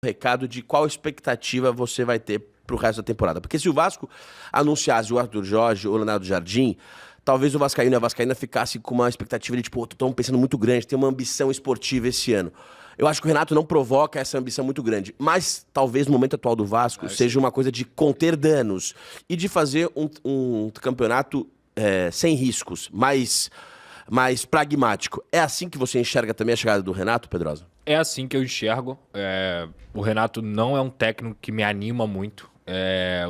recado de qual expectativa você vai ter pro resto da temporada. Porque se o Vasco anunciasse o Arthur Jorge ou o Leonardo Jardim, talvez o Vascaíno e a Vascaína ficassem com uma expectativa de, tipo, estão pensando muito grande, tem uma ambição esportiva esse ano. Eu acho que o Renato não provoca essa ambição muito grande, mas talvez no momento atual do Vasco seja uma coisa de conter danos e de fazer um campeonato sem riscos, mais pragmático. É assim que você enxerga também a chegada do Renato, Pedrosa? É assim que eu enxergo. O Renato não é um técnico que me anima muito.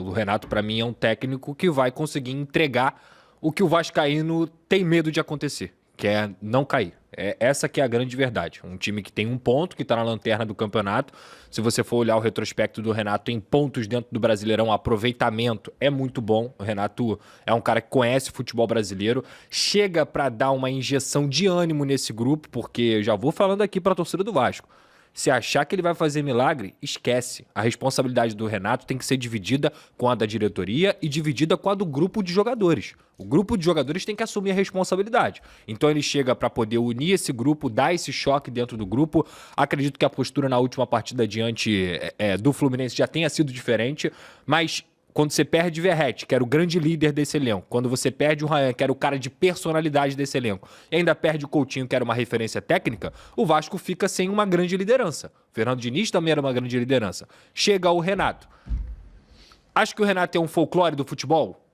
O Renato, para mim, é um técnico que vai conseguir entregar o que o vascaíno tem medo de acontecer, que é não cair. Essa que é a grande verdade. Um time que tem um ponto, que está na lanterna do campeonato. Se você for olhar o retrospecto do Renato em pontos dentro do Brasileirão, o aproveitamento é muito bom. O Renato é um cara que conhece o futebol brasileiro, chega para dar uma injeção de ânimo nesse grupo, porque eu já vou falando aqui para a torcida do Vasco. Se achar que ele vai fazer milagre, esquece. A responsabilidade do Renato tem que ser dividida com a da diretoria e dividida com a do grupo de jogadores. O grupo de jogadores tem que assumir a responsabilidade. Então ele chega para poder unir esse grupo, dar esse choque dentro do grupo. Acredito que a postura na última partida diante do Fluminense já tenha sido diferente, mas quando você perde Verratti, que era o grande líder desse elenco, quando você perde o Ryan, que era o cara de personalidade desse elenco, e ainda perde o Coutinho, que era uma referência técnica, o Vasco fica sem uma grande liderança. O Fernando Diniz também era uma grande liderança. Chega o Renato. Acho que o Renato é um folclore do futebol?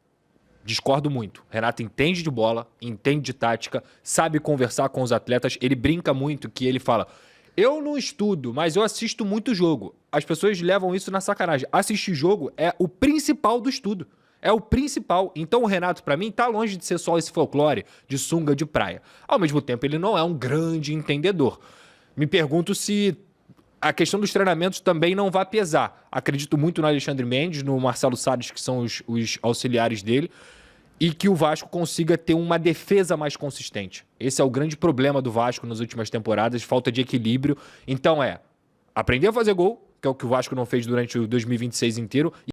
Discordo muito. O Renato entende de bola, entende de tática, sabe conversar com os atletas. Ele brinca muito que ele fala: eu não estudo, mas eu assisto muito jogo. As pessoas levam isso na sacanagem. Assistir jogo é o principal do estudo. É o principal. Então o Renato, pra mim, tá longe de ser só esse folclore de sunga de praia. Ao mesmo tempo, ele não é um grande entendedor. Me pergunto se a questão dos treinamentos também não vai pesar. Acredito muito no Alexandre Mendes, no Marcelo Salles, que são os auxiliares dele, e que o Vasco consiga ter uma defesa mais consistente. Esse é o grande problema do Vasco nas últimas temporadas, falta de equilíbrio. Então aprender a fazer gol, que é o que o Vasco não fez durante o 2026 inteiro,